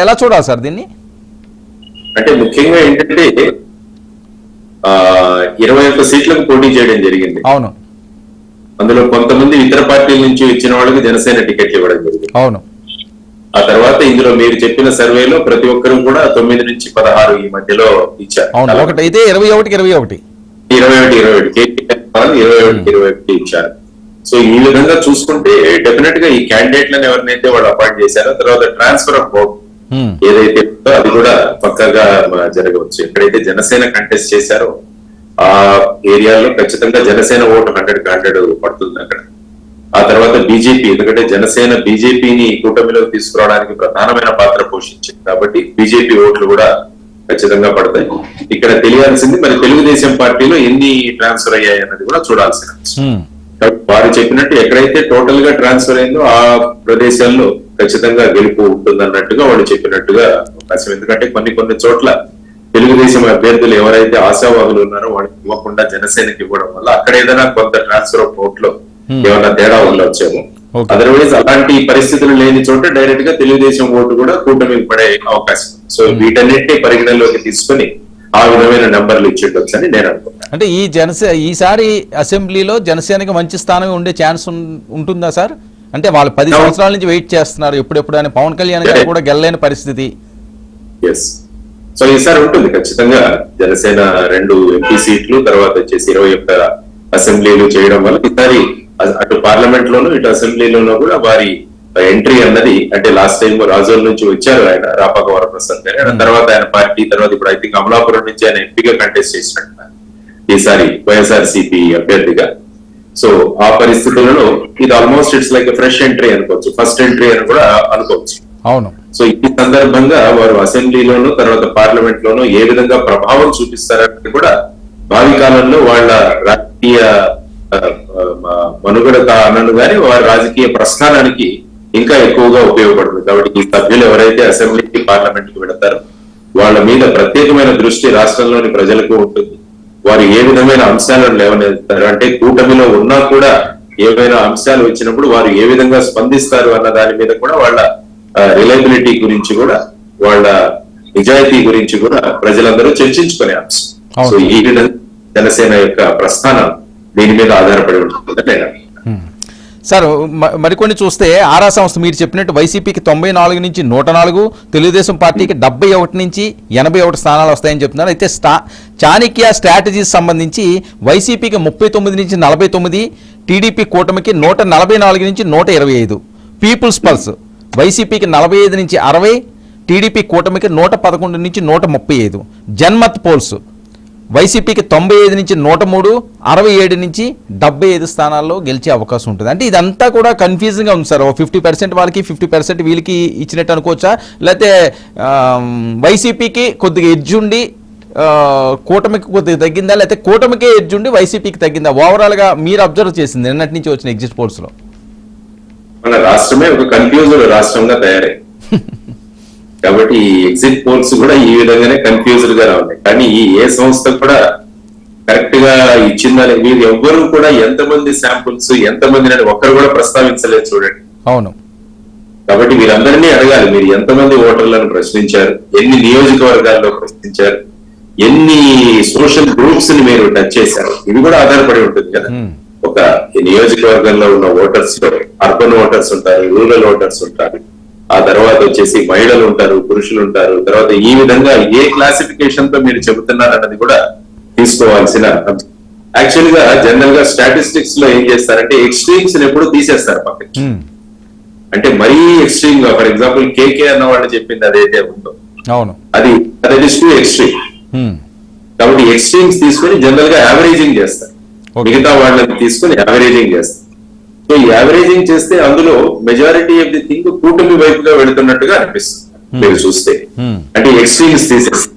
ఎలా చూడాలి సార్ దీన్ని? అంటే ముఖ్యంగా ఏంటంటే 21 సీట్లకు పోటీ చేయడం జరిగింది. అవును. అందులో కొంతమంది ఇతర పార్టీల నుంచి వచ్చిన వాళ్ళకి జనసేన టికెట్లు ఇవ్వడం జరిగింది. అవును. ఆ తర్వాత ఇందులో మీరు చెప్పిన సర్వేలో ప్రతి ఒక్కరు కూడా 9 నుంచి 16 ఈ మధ్యలో ఇచ్చారు. అవును. ఒకటైతే 21 ఇచ్చారు. సో ఈ విధంగా చూసుకుంటే డెఫినెట్ గా ఈ క్యాండిడేట్లను ఎవరినైతే వాళ్ళు అపాయింట్ చేశారో తర్వాత ట్రాన్స్ఫర్ ఆఫ్ ఓట్ ఏదైతే ఉందో అది కూడా పక్కగా జరగవచ్చు. ఎక్కడైతే జనసేన కంటెస్ట్ చేశారో ఆ ఏరియాలో ఖచ్చితంగా జనసేన ఓటు 100 పడుతుంది అక్కడ. ఆ తర్వాత బీజేపీ, ఎందుకంటే జనసేన బీజేపీని కూటమిలోకి తీసుకురావడానికి ప్రధానమైన పాత్ర పోషించింది కాబట్టి బీజేపీ ఓట్లు కూడా ఖచ్చితంగా పడతాయి. ఇక్కడ తెలియాల్సింది మరి తెలుగుదేశం పార్టీలో ఎన్ని ట్రాన్స్ఫర్ అయ్యాయి అన్నది కూడా చూడాల్సిన. వారు చెప్పినట్టు ఎక్కడైతే టోటల్ గా ట్రాన్స్ఫర్ అయిందో ఆ ప్రదేశాల్లో ఖచ్చితంగా గెలుపు ఉంటుంది అన్నట్టుగా వాళ్ళు చెప్పినట్టుగా అవకాశం. ఎందుకంటే కొన్ని చోట్ల తెలుగుదేశం అభ్యర్థులు ఎవరైతే ఆశావాదులు ఉన్నారో వాళ్ళకి ఇవ్వకుండా జనసేనకి ఇవ్వడం వల్ల అక్కడ ఏదైనా కొంత ట్రాన్స్ఫర్ ఆఫ్ ఓట్లో ఏమన్నా తేడా ఉండొచ్చేమో. అదర్వైజ్ అలాంటి పరిస్థితులు లేని చోట డైరెక్ట్ గా తెలుగుదేశం ఓటు కూడా కూటమికి పడే అవకాశం. సో వీటన్నిటిని పరిగణలోకి తీసుకుని ఆ విధమైన నెంబర్లు ఇచ్చేటొచ్చు అని నేను అనుకుంటున్నాను. అంటే ఈసారి అసెంబ్లీలో జనసేనకి మంచి స్థానం ఉండే ఛాన్స్ ఉంటుందా సార్? అంటే వాళ్ళు 10 సంవత్సరాల నుంచి వెయిట్ చేస్తున్నారు ఎప్పుడెప్పుడు అని. పవన్ కళ్యాణ్ గారు కూడా గెలలేని పరిస్థితి. సో ఈసారి ఉంటుంది ఖచ్చితంగా. జనసేన 2 ఎంపీ సీట్లు తర్వాత వచ్చేసి 21 అసెంబ్లీలు చేయడం వల్ల ఈసారి అటు పార్లమెంట్ లోను ఇటు అసెంబ్లీలోనూ కూడా వారి ఎంట్రీ అన్నది, అంటే లాస్ట్ టైం రాజోల్ నుంచి వచ్చారు ఆయన రాపాక వరప్రసాద్ గారు, తర్వాత ఆయన పార్టీ, తర్వాత ఇప్పుడు ఐ థింక్ అమలాపురం నుంచి ఆయన ఎంపీగా కంటెస్ట్ చేసినట్టు ఈసారి వైఎస్ఆర్సీపీ అభ్యర్థిగా. సో ఆ పరిస్థితులలో ఇది almost it's like fresh entry అనుకోవచ్చు, ఫస్ట్ ఎంట్రీ అని కూడా అనుకోవచ్చు. అవును. సో ఈ సందర్భంగా వారు అసెంబ్లీలోను తర్వాత పార్లమెంట్ లోను ఏ విధంగా ప్రభావం చూపిస్తారని కూడా భావి కాలంలో వాళ్ళ రాజకీయ మనుగడ అనను గాని వారి రాజకీయ ప్రస్థానానికి ఇంకా ఎక్కువగా ఉపయోగపడుతుంది. కాబట్టి ఈ సభ్యులు ఎవరైతే అసెంబ్లీకి పార్లమెంట్ కి వెళతారో వాళ్ళ మీద ప్రత్యేకమైన దృష్టి రాష్ట్రంలోని ప్రజలకు ఉంటుంది. వారు ఏ విధమైన అంశాలను లేవనెత్తారు, అంటే కూటమిలో ఉన్నా కూడా ఏవైనా అంశాలు వచ్చినప్పుడు వారు ఏ విధంగా స్పందిస్తారు అన్న దాని మీద కూడా వాళ్ళ రిలయబిలిటీ గురించి కూడా వాళ్ళ నిజాయితీ గురించి కూడా ప్రజలందరూ చర్చించుకునే అంశం. సో ఈ విధంగా జనసేన యొక్క ప్రస్థానం దీని మీద ఆధారపడి ఉంటుంది. సార్ మరికొన్ని చూస్తే ఆరా సంస్థ మీరు చెప్పినట్టు వైసీపీకి 94 నుంచి 104, తెలుగుదేశం పార్టీకి 71 నుంచి 81 స్థానాలు వస్తాయని చెప్తున్నారు. అయితే చాణక్య స్ట్రాటజీస్ సంబంధించి వైసీపీకి 39 నుంచి 49, టీడీపీ కూటమికి 144 నుంచి 125, పీపుల్స్ పల్స్ వైసీపీకి 45 నుంచి 60, టీడీపీ కూటమికి 111 నుంచి 135, జన్మత్ పోల్స్ వైసీపీకి 95 నుంచి 103, 67 నుంచి 75 స్థానాల్లో గెలిచే అవకాశం ఉంటుంది. అంటే ఇదంతా కూడా కన్ఫ్యూజింగ్గా ఉంది సార్. 50% వాళ్ళకి 50% వీళ్ళకి ఇచ్చినట్టు అనుకోవచ్చా, లేకపోతే వైసీపీకి కొద్దిగా ఎడ్జ్ ఉండి కూటమికి కొద్దిగా తగ్గిందా, లేకపోతే కూటమికే ఎడ్జ్ ఉండి వైసీపీకి తగ్గిందా? ఓవరాల్ గా మీరు అబ్జర్వ్ చేసింది నిన్నటి నుంచి వచ్చిన ఎగ్జిట్ పోల్స్ లో మన రాష్ట్రమే ఒక కన్ఫ్యూజ్డ్ రాష్ట్రంగా తయారై కాబట్టి ఈ ఎగ్జిట్ పోల్స్ కూడా ఈ విధంగానే కన్ఫ్యూజ్డ్ గా ఉన్నాయి. కానీ ఈ ఏ సంస్థ కూడా కరెక్ట్ గా ఇచ్చిందని మీరు ఎవ్వరూ కూడా ఎంతమంది శాంపుల్స్ ఎంతమంది అని ఒక్కరు కూడా ప్రస్తావించలేదు చూడండి. అవును. కాబట్టి వీరందరినీ అడగాలి, మీరు ఎంతమంది ఓటర్లను ప్రశ్నించారు, ఎన్ని నియోజకవర్గాల్లో ప్రశ్నించారు, ఎన్ని సోషల్ గ్రూప్స్ ని మీరు టచ్ చేశారు, ఇది కూడా ఆధారపడి ఉంటుంది కదా. ఒక నియోజకవర్గంలో ఉన్న ఓటర్స్ లో అర్బన్ ఓటర్స్ ఉంటారు, రూరల్ ఓటర్స్ ఉంటారు, ఆ తర్వాత వచ్చేసి మహిళలు ఉంటారు, పురుషులు ఉంటారు, తర్వాత ఈ విధంగా ఏ క్లాసిఫికేషన్ తో మీరు చెబుతున్నారు అన్నది కూడా తీసుకోవాల్సిన. యాక్చువల్ గా జనరల్ గా స్టాటిస్టిక్స్ లో ఏం చేస్తారంటే ఎక్స్ట్రీమ్స్ ఎప్పుడు తీసేస్తారు పక్కకి. అంటే మరీ ఎక్స్ట్రీమ్ గా, ఫర్ ఎగ్జాంపుల్ కేకే అన్న వాళ్ళు చెప్పింది అదైతే ఉందో అది టూ ఎక్స్ట్రీమ్. కాబట్టి ఎక్స్ట్రీమ్స్ తీసుకుని జనరల్ గా యావరేజింగ్ చేస్తారు, మిగతా వాళ్ళని తీసుకుని యావరేజింగ్ చేస్తారు. సో ఈ యావరేజింగ్ చేస్తే అందులో మెజారిటీ ఆఫ్ ది థింగ్ కూటమి వైపుగా వెళుతున్నట్టుగా అనిపిస్తుంది మీరు చూస్తే. అంటే ఎక్స్ట్రీమ్స్ తీసేస్తారు.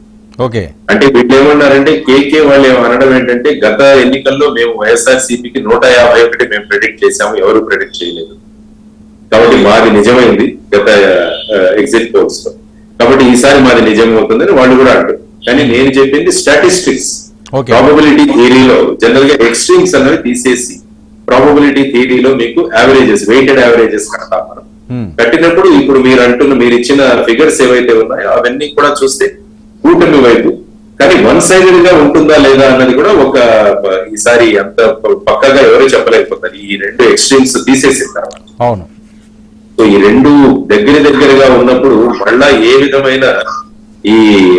అంటే వీళ్ళు ఏమన్నారంటే కేకే వాళ్ళు అనడం ఏంటంటే గత ఎన్నికల్లో మేము వైఎస్ఆర్సీపీకి 151 మేము ప్రెడిక్ట్ చేశాము, ఎవరు ప్రెడిక్ట్ చేయలేదు, కాబట్టి మాది నిజమైంది గత ఎగ్జిట్ పోల్స్ లో, కాబట్టి ఈసారి మాది నిజం అవుతుందని వాళ్ళు కూడా అంటారు. కానీ నేను చెప్పింది స్టాటిస్టిక్స్, ప్రాబబిలిటీ థియరీలో జనరల్ గా ఎక్స్ట్రీమ్స్ అన్నవి తీసేసి ప్రాబబిలిటీ థియరీలో మీకు యావరేజెస్, వెయిటెడ్ యావరేజెస్ కడతాం మనం. కట్టినప్పుడు ఇప్పుడు మీరు ఇచ్చిన ఫిగర్స్ ఏవైతే ఉన్నాయో అవన్నీ కూడా చూస్తే కూటమి వైపు, కానీ వన్ సైడెడ్ గా ఉంటుందా లేదా అన్నది కూడా ఈసారి అంత పక్కగా ఎవరు చెప్పలేకపోతారు ఈ రెండు ఎక్స్ట్రీమ్స్ తీసేసిన తర్వాత. అవును. సో ఈ రెండు దగ్గరగా ఉన్నప్పుడు మళ్ళా ఏ విధమైన ఈ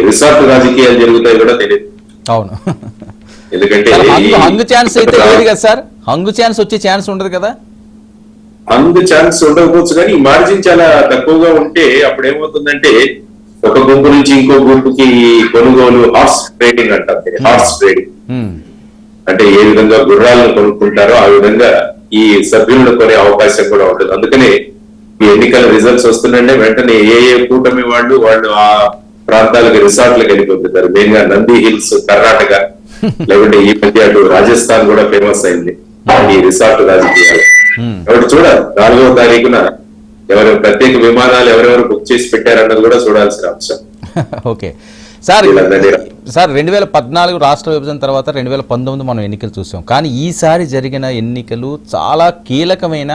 రిసార్ట్ రాజకీయాలు జరుగుతాయి కూడా తెలియదు. అవును. ఎందుకంటే హంగు ఛాన్స్ అయితే లేదు కదా సార్, హంగు ఛాన్స్ వచ్చే ఛాన్స్ ఉండదు కదా. హంగు ఛాన్స్ ఉండకపోవచ్చు, కానీ మార్జిన్ చాలా తక్కువగా ఉంటే అప్పుడు ఏమవుతుందంటే ఒక గుంపు నుంచి ఇంకో గుంపుకి కొనుగోలు, హార్స్ ట్రేడింగ్ అంటారు. హార్స్ ట్రేడింగ్ అంటే ఏ విధంగా గుర్రాలను కొనుక్కుంటారో ఆ విధంగా ఈ సభ్యులను కొనే అవకాశం కూడా ఉంటుంది. అందుకనే ఈ ఎన్నికల రిజల్ట్స్ వస్తుందంటే వెంటనే ఏ కూటమి వాళ్ళు ఆ ప్రాంతాలకు రిసార్ట్లకు వెళ్ళిపోతుంటారు. మెయిన్ గా నంది హిల్స్ కర్ణాటక, లేకుంటే ఈ మధ్య అటు రాజస్థాన్ కూడా ఫేమస్ అయింది ఈ రిసార్ట్ రాజకీయాలు. కాబట్టి చూడాలి 4వ తారీఖున ఎవరు ప్రత్యేక విమానాలు ఎవరెవరు బుక్ చేసి పెట్టారన్నది కూడా చూడాల్సిన అంశం. Okay sir. 2014 రాష్ట్ర విభజన తర్వాత 2019 మనం ఎన్నికలు చూసాం, కానీ ఈసారి జరిగిన ఎన్నికలు చాలా కీలకమైన